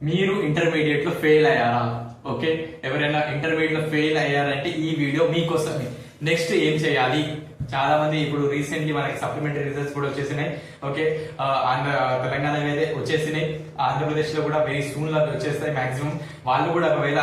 మీరు ఇంటర్మీడియట్ లో ఫెయిల్ అయ్యారా? ఓకే, ఎవరైనా ఇంటర్మీడియట్ లో ఫెయిల్ అయ్యారంటే ఈ వీడియో మీకోసమే. నెక్స్ట్ ఏం చేయాలి? చాలా మంది ఇప్పుడు రీసెంట్లీ మనకి సప్లిమెంటరీ రిజల్ట్స్ కూడా వచ్చేసినాయి. ఓకే, ఆంధ్ర తెలంగాణ అయితే వచ్చేసినాయి, ఆంధ్రప్రదేశ్ లో కూడా వెరీ సూన్ లో వచ్చేస్తాయి మాక్సిమం. వాళ్ళు కూడా ఒకవేళ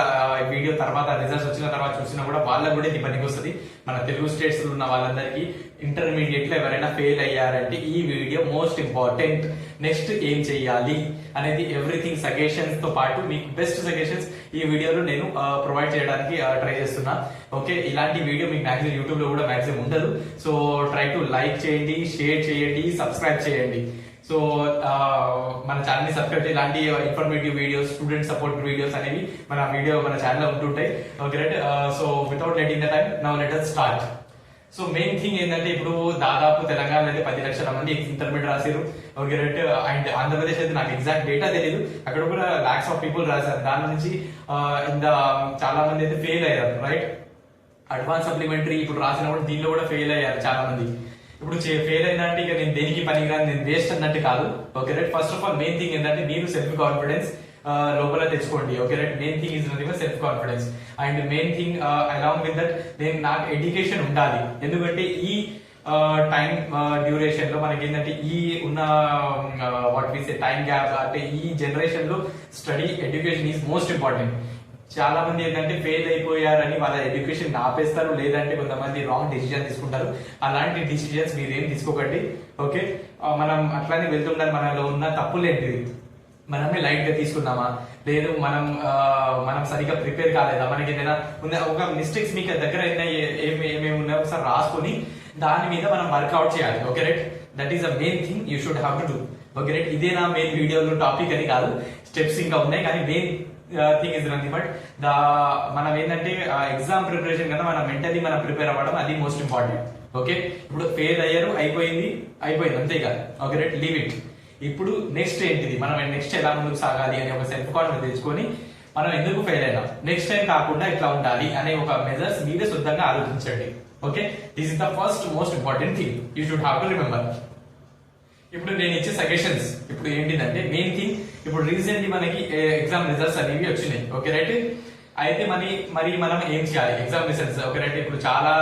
వీడియో తర్వాత రిజల్ట్స్ వచ్చిన తర్వాత చూసినా కూడా వాళ్ళకు కూడా ఇది పనికి వస్తుంది. మన తెలుగు స్టేట్స్ లో ఉన్న వాళ్ళందరికీ ఇంటర్మీడియట్ లో ఎవరైనా ఫెయిల్ అయ్యారంటే ఈ వీడియో మోస్ట్ ఇంపార్టెంట్. నెక్స్ట్ ఏం చెయ్యాలి అనేది ఎవ్రీథింగ్ సజెషన్స్ తో పాటు మీకు బెస్ట్ సజెషన్స్ ఈ వీడియోలో నేను ప్రొవైడ్ చేయడానికి ట్రై చేస్తున్నా. ఓకే, ఇలాంటి వీడియో మీకు మాక్సిమం యూట్యూబ్ లో కూడా మాక్సిమం ఉండదు. సో ట్రై టు లైక్ చేయండి, షేర్ చేయండి, సబ్స్క్రైబ్ చేయండి. సో మన ఛానల్ ని సబ్స్క్రైబ్ చేయాలి. ఇలాంటి informative videos, student support videos అనేవి మన ఛానల్ ఉంటుంటాయి. Okay right. So without letting the time now let us start. So main thing ఏంటంటే ఇప్పుడు దాదాపు తెలంగాణలో అయితే 10 లక్షల మంది ఇంటర్మీడియట్ రాశారు. Okay right. అండ్ ఆంధ్రప్రదేశ్ అయితే నాకు ఎగ్జాక్ట్ డేటా తెలియదు, అక్కడ కూడా లాక్స్ ఆఫ్ పీపుల్ రాశారు. దాని నుంచి ఇంత చాలా మంది అయితే ఫెయిల్ అయ్యారు. రైట్, అడ్వాన్స్ సప్లిమెంటరీ ఇప్పుడు రాసిన కూడా దీనిలో కూడా ఫెయిల్ అయ్యారు చాలా మంది. ఇప్పుడు ఫెయిల్ అయినంటే ఇక నేను దేనికి పనికిరాని, నేను వేస్ట్ అన్నట్టు కాదు. Okay right. First of all main thing ఏంటంటే మీరు సెల్ఫ్ కాన్ఫిడెన్స్ లోపల తెచ్చుకోండి. Okay right. Main thing is nothing but self confidence. And main thing along with that నాకు ఎడ్యుకేషన్ ఉండాలి. ఎందుకంటే ఈ టైం డ్యూరేషన్ లో మనకి ఏంటంటే ఈ ఉన్న what we say time gap, అంటే ఈ జనరేషన్ లో study education is most important. చాలా మంది ఏంటంటే ఫెయిల్ అయిపోయారని వాళ్ళ ఎడ్యుకేషన్ ఆపేస్తారు, లేదంటే కొంతమంది రాంగ్ డిసిజన్ తీసుకుంటారు. అలాంటి డిసిజన్స్ మీరు ఏం తీసుకోకండి. ఓకే, మనం అట్లానే వెళ్తుండాలి. మనలో ఉన్న తప్పులేంటిది, మనమే లైట్ గా తీసుకున్నామా, లేదు మనం సరిగ్గా ప్రిపేర్ కాలేదా, మనకి ఏదైనా ఒక మిస్టేక్స్ మీకు దగ్గర ఏమేమి ఉన్నాయో ఒకసారి రాసుకొని దాని మీద మనం వర్కౌట్ చేయాలి. Okay right. That is the main thing you should have to do. Okay right. ఇదే నా మెయిన్ వీడియోలో టాపిక్ అని కాదు, స్టెప్స్ ఇంకా ఉన్నాయి, కానీ main thing is nothing but మనం ఏంటంటే ఎగ్జామ్ ప్రిపరేషన్ కన్నా మనం మెంటలీ మనం ప్రిపేర్ అవ్వడం అది మోస్ట్ ఇంపార్టెంట్. ఓకే, ఇప్పుడు ఫెయిల్ అయ్యారు, అయిపోయింది అంతే కాదు. Okay right, leave it. ఇప్పుడు నెక్స్ట్ ఏంటిది, మనం నెక్స్ట్ ఎలా ముందుకు సాగాలి అని ఒక సెల్ఫ్ కాన్ఫిడెన్స్ తెచ్చుకొని మనం ఎందుకు ఫెయిల్ అయినా నెక్స్ట్ టైం కాకుండా ఇట్లా ఉండాలి అనే ఒక మెజర్స్ మీరే శుద్ధంగా ఆలోచించండి. Okay, this is the first most important thing you should have to remember. ఇప్పుడు నేను ఇచ్చే సజెషన్స్ ఇప్పుడు ఏంటిదంటే మెయిన్ థింగ్, ఇప్పుడు రీసెంట్లీ మనకి ఎగ్జామ్ రిజల్ట్స్ అనేవి వచ్చినాయి. Okay right. అయితే మరి మనం ఏం చేయాలి ఎగ్జామ్ రిజల్ట్స్? Okay right. ఇప్పుడు చాలా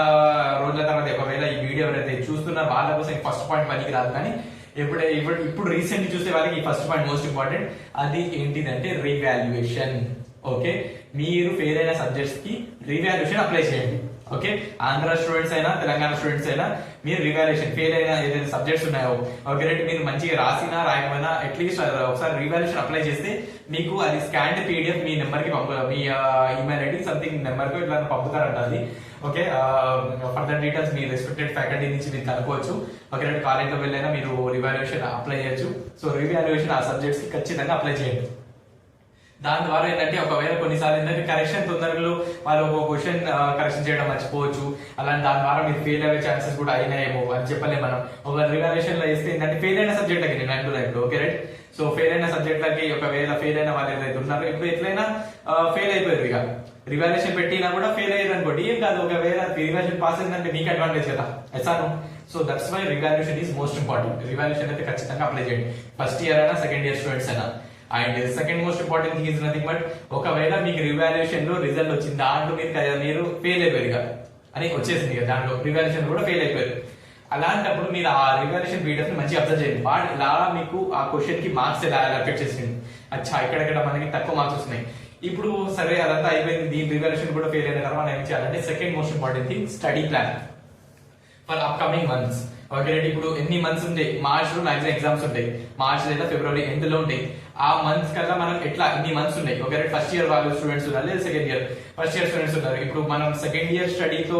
రోజుల తర్వాత ఒకవేళ ఈ వీడియో ఎవరైతే చూస్తున్నా వాళ్ళ కోసం ఫస్ట్ పాయింట్ పనికి రాదు, కానీ ఇప్పుడు రీసెంట్లీ చూసే వాళ్ళకి ఈ ఫస్ట్ పాయింట్ మోస్ట్ ఇంపార్టెంట్. అది ఏంటిదంటే రీవాల్యుయేషన్. ఓకే, మీరు ఫెయిల్ అయిన సబ్జెక్ట్స్ కి రీవాల్యుయేషన్ అప్లై చేయండి. ఓకే, ఆంధ్ర స్టూడెంట్స్ అయినా తెలంగాణ స్టూడెంట్స్ అయినా మీరు రివాల్యుయేషన్ ఫెయిల్ అయినా ఏదైతే సబ్జెక్ట్స్ ఉన్నాయో, ఓకే రైట్, మీరు మంచిగా రాసినా రాయకపోయినా అట్లీస్ట్ ఒకసారి రివాల్యుయేషన్ అప్లై చేస్తే మీకు అది స్కాన్డ్ పీడిఎఫ్ మీ నెంబర్ కి మీ ఈమెయిల్ ఐడి సంథింగ్ నెంబర్ కు ఇట్లా పంపుతారంట అది. ఓకే, ఫర్దర్ డీటెయిల్స్ మీ రెస్పెక్టెడ్ ఫ్యాకల్టీ నుంచి మీరు కనుక్కోవచ్చు. ఓకే రైట్, కాలేజ్ లో వెళ్ళైనా మీరు రివాల్యుయేషన్ అప్లై చేయొచ్చు. సో రివాల్యుయేషన్ ఆ సబ్జెక్ట్స్ కి ఖచ్చితంగా అప్లై చేయండి. దాని ద్వారా ఏంటంటే ఒకవేళ కొన్నిసార్లు ఏంటంటే కరెక్షన్ తొందరలో వాళ్ళు ఒక క్వశ్చన్ కరెక్షన్ చేయడం మర్చిపోవచ్చు. అలాంటి దాని ద్వారా మీరు ఫెయిల్ అయ్యే ఛాన్సెస్ కూడా అయినాయేమో అని చెప్పలేము మనం. ఒక రివాల్యుయేషన్ లో వేస్తే ఏంటంటే ఫెయిల్ అయిన సబ్జెక్ట్ లకి నేను అంటున్నాను. Okay right. సో ఫెయిల్ అయిన సబ్జెక్ట్ లకి ఒకవేళ ఫెయిల్ అయిన వాళ్ళు ఏదైతే ఉన్నారో ఇప్పుడు ఎట్లయినా ఫెయిల్ అయిపోయారు, ఇక రివాల్యుయేషన్ పెట్టినా కూడా ఫెయిల్ అయ్యారు అనుకోండి, ఏం కాదు. ఒకవేళ రివాల్యుయేషన్ పాస్ అయిందంటే మీకు అడ్వాంటేజ్ కదా, S R. So that's why revaluation is most important. Revaluation అయితే ఖచ్చితంగా అప్లై చేయండి, ఫస్ట్ ఇయర్ అయినా సెకండ్ ఇయర్ స్టూడెంట్స్ అయినా. And second most important thing is nothing but ఒకవేళ మీకు రివాల్యుయేషన్ లో రిజల్ట్ వచ్చింది, దాంట్లో మీరు ఫెయిల్ అయిపోయారు ఇక అని వచ్చేసింది కదా, దాంట్లో రివాల్యుయేషన్ కూడా ఫెయిల్ అయిపోయారు. అలాంటప్పుడు మీరు ఆ రివాల్యుయేషన్ పీడిఎఫ్ ని మంచిగా అబ్జర్వ్ చేయండి. వాడు ఇలా మీకు ఆ క్వశ్చన్ కి మార్క్స్ ఎలా అఫెక్ట్ చేసింది, అచ్చా ఇక్కడెక్కడ మనకి తక్కువ మార్క్స్ వస్తున్నాయి. ఇప్పుడు సరే అదంతా అయిపోయింది, దీని రివాల్యుయేషన్ కూడా ఫెయిల్ అయిన తర్వాత మనం ఏం చేయాలంటే second most important thing study plan for upcoming months. Okay right. ఇప్పుడు ఎన్ని మంత్స్ ఉంటాయి, మార్చ్ లో మాక్సిమం ఎగ్జామ్స్ ఉంటాయి, మార్చ్ లేదా ఫిబ్రవరి ఎండ్ లో ఉంటాయి. ఆ మంత్స్ కల్లా మనం ఎట్లా ఇన్ని మంత్స్ ఉన్నాయి. Okay right. ఫస్ట్ ఇయర్ వాళ్ళు స్టూడెంట్స్ ఉన్నారు, లేదా second year first year students ఉన్నారు. ఇప్పుడు మనం సెకండ్ ఇయర్ స్టడీతో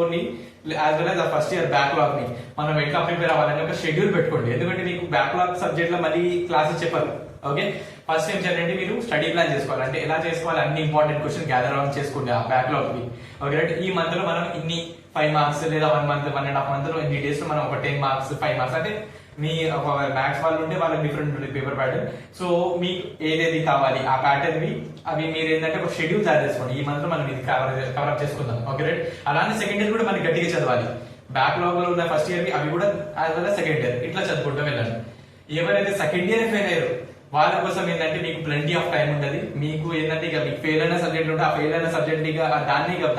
యాజ్ వెల్ యాజ్ ఆ ఫస్ట్ ఇయర్ బ్యాక్లాగ్ ని మనం ఎట్లా ప్రిపేర్ అవ్వాలని ఒక షెడ్యూల్ పెట్టుకోండి. ఎందుకంటే మీకు బ్యాక్లాగ్ సబ్జెక్ట్ లో మళ్ళీ క్లాసెస్ చెప్పారు. ఓకే, ఫస్ట్ ఏం చేయాలంటే మీరు స్టడీ ప్లాన్ చేసుకోవాలి. అంటే ఎలా చేసుకోవాలి, అన్ని ఇంపార్టెంట్ క్వశ్చన్ గ్యాదర్ ఆన్ చేసుకోండి ఆ బ్యాక్లాగ్ కి. Okay right. ఈ మంత్ లో మనం ఇన్ని 5 మార్క్స్ లేదా 1 మంత్ 1.5 మంత్ లో ఇన్ని డేస్ లో మనం ఒక 10 మార్క్స్ 5 మార్క్స్ అంటే మీ మ్యాథ్స్ వాళ్ళు ఉంటే వాళ్ళకి డిఫరెంట్ ఉంటుంది పేపర్ ప్యాటర్న్. సో మీకు ఏదేది కావాలి ఆ ప్యాటర్న్ వి అవి మీరు ఏంటంటే ఒక షెడ్యూల్ తయారు చేసుకోండి. ఈ మంత్ లో మనం ఇది కవర్ అప్ చేసుకుందాం. Okay right. అలానే సెకండ్ ఇయర్ కూడా మనకి గట్టిగా చదవాలి. బ్యాక్లాగ్ లో ఉన్న ఫస్ట్ ఇయర్ వి అవి కూడా యాజ్ వెల్ సెకండ్ ఇయర్ ఇట్లా చదువుకుంటూ వెళ్ళండి. ఎవరైతే సెకండ్ ఇయర్ ఫెయిల్ అయ్యారు వాళ్ళ కోసం ఏంటంటే మీకు ప్lenty ఆఫ్ టైం ఉంటుంది. మీకు ఏంటంటే ఇక మీకు ఫెయిల్ అయిన సబ్జెక్ట్ ఉంటే ఆ ఫెయిల్ అయిన సబ్జెక్ట్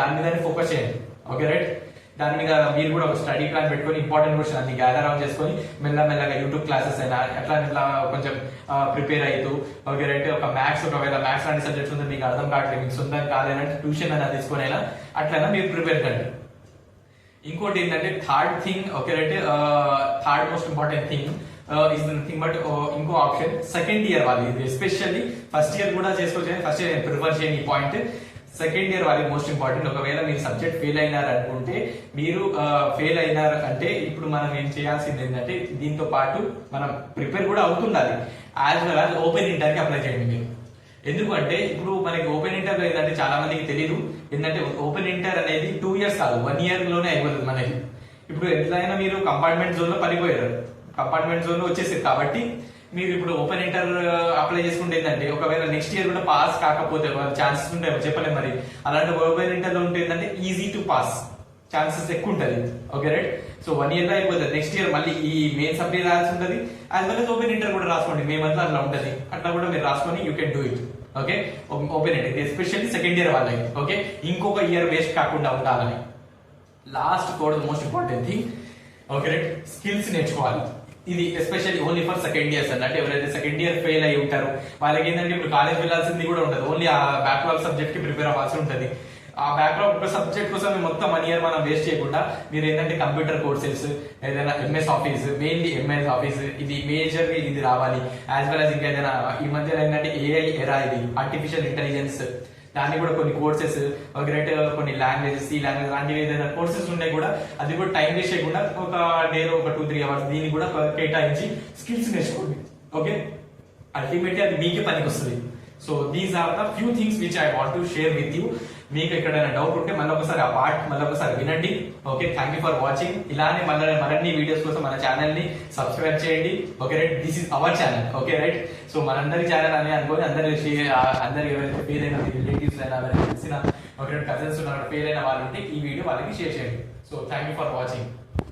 దాని మీద ఫోకస్ చేయండి. Okay right. దాని మీద మీరు కూడా ఒక స్టడీ ప్లాన్ పెట్టుకొని ఇంపార్టెంట్ క్వశ్చన్ అన్ని గ్యాదర్ ఆన్ చేసుకొని మెల్లమెల్లగా యూట్యూబ్ క్లాసెస్ అయినా ఎట్లా కొంచెం ప్రిపేర్ అవుతూ ఓకే రైట్. ఒకవేళ మ్యాథ్స్ లాంటి సబ్జెక్ట్స్ ఉంటే మీకు అర్థం కావట్లేదు, మీకు సొంతం కాలేదంటే ట్యూషన్ అయినా తీసుకొని అయినా అట్లయినా మీరు ప్రిపేర్ కండి. ఇంకోటి ఏంటంటే third thing okay right, third most important thing is nothing but ఇంకో ఆప్షన్ సెకండ్ ఇయర్ వాళ్ళు, ఇది ఎస్పెషల్లీ ఫస్ట్ ఇయర్ కూడా చేసుకోవచ్చు, ఫస్ట్ ఇయర్ ప్రిఫర్ చేయని ఈ పాయింట్. సెకండ్ ఇయర్ వాళ్ళకి మోస్ట్ ఇంపార్టెంట్. ఒకవేళ మీరు సబ్జెక్ట్ ఫెయిల్ అయినారు అనుకుంటే, మీరు ఫెయిల్ అయినారు అంటే ఇప్పుడు మనం ఏం చేయాల్సింది ఏంటంటే దీంతో పాటు మనం ప్రిపేర్ కూడా అవుతుండాలి, యాజ్ వెల్ యాజ్ ఓపెన్ ఇంటర్కి అప్లై చేయండి మీరు. ఎందుకంటే ఇప్పుడు మనకి ఓపెన్ ఇంటర్ ఏంటంటే చాలా మందికి తెలియదు ఏంటంటే ఓపెన్ ఇంటర్ అనేది 2 years కాదు 1 year లోనే అయిపోతుంది మనకి. ఇప్పుడు ఎట్లయినా మీరు కంపార్ట్మెంట్ జోన్ లో పడిపోయారు, కంపార్ట్మెంట్ జోన్ లో వచ్చేసారు కాబట్టి మీరు ఇప్పుడు ఓపెన్ ఇంటర్ అప్లై చేసుకుంటే ఏంటంటే ఒకవేళ నెక్స్ట్ ఇయర్ కూడా పాస్ కాకపోతే ఛాన్సెస్ ఉంటాయి, చెప్పలేము మరి. అలాంటి ఓపెన్ ఇంటర్ లో ఉంటే ఏంటంటే ఈజీ టు పాస్ ఛాన్సెస్ ఎక్కువ ఉంటుంది. Okay right. సో 1 year లో అయిపోతుంది, నెక్స్ట్ ఇయర్ మళ్ళీ ఈ మెయిన్ సప్లై రాయాల్సి ఉంటుంది, యాజ్ వెల్ ఓపెన్ ఇంటర్ కూడా రాసుకోండి. మేమంతా అట్లా ఉంటుంది, అట్లా కూడా మీరు రాసుకొని you can do it. Okay. Open inter especially second year వాళ్ళకి. ఓకే. ఇంకొక ఇయర్ వేస్ట్ కాకుండా ఉండాలని. Last code most important thing okay right, skills నేర్చుకోవాలి. ఇది especially only for second years అంటే ఎవరైతే సెకండ్ ఇయర్ ఫెయిల్ అయి ఉంటారో వాళ్ళకి ఏంటంటే ఇప్పుడు కాలేజ్ వెళ్ళాల్సింది కూడా ఉండదు, ఓన్లీ ఆ బ్యాక్లాగ్ సబ్జెక్ట్ కి ప్రిపేర్ అవ్వాల్సి ఉంటుంది. ఆ బ్యాక్లాగ్ ఒక సబ్జెక్ట్ కోసం మొత్తం 1 year మనం వేస్ట్ చేయకుండా మీరు ఏంటంటే కంప్యూటర్ కోర్సెస్, ఏదైనా MS office, mainly MS office ఇది మేజర్ ఇది రావాలి. యాజ్ వెల్ యాజ్ ఇంకా ఏదైనా ఈ మధ్య ఏంటంటే ఏఐ ఎరా, ఇది ఆర్టిఫిషియల్ ఇంటెలిజెన్స్, దాన్ని కూడా కొన్ని కోర్సెస్ గ్రేట్, కొన్ని లాంగ్వేజెస్, ఈ లాంగ్వేజ్ లాంటివి ఏదైనా కోర్సెస్ ఉన్నాయి కూడా అది కూడా టైం వేస్ట్ చేయకుండా ఒక డేలో ఒక 2-3 hours దీన్ని కూడా కేటాయించి స్కిల్స్ నేర్చుకోండి. ఓకే. అల్టిమేట్లీ అది మీకే పనికి వస్తుంది. So these are the few things which I want to share with you. మీకు ఎక్కడైనా డౌట్ ఉంటే మళ్ళొకసారి ఆ పార్ట్ మళ్ళొకసారి వినండి. Okay. Thank you for watching. ఇలానే మరిన్ని వీడియోస్ కోసం మన ఛానల్ ని సబ్స్క్రైబ్ చేయండి. Okay right. This is our channel. Okay right. So మనందరి ఛానల్ అని అనుకోని అందరి ఎవరైతే ఫెయిల్ అయిన రిలేటివ్స్ అయినా ఎవరైనా తెలిసిన ఒక కజిన్స్ ఉన్న ఫెయిల్ అయిన వాళ్ళు ఉంటే ఈ వీడియో వాళ్ళకి షేర్ చేయండి. So thank you for watching.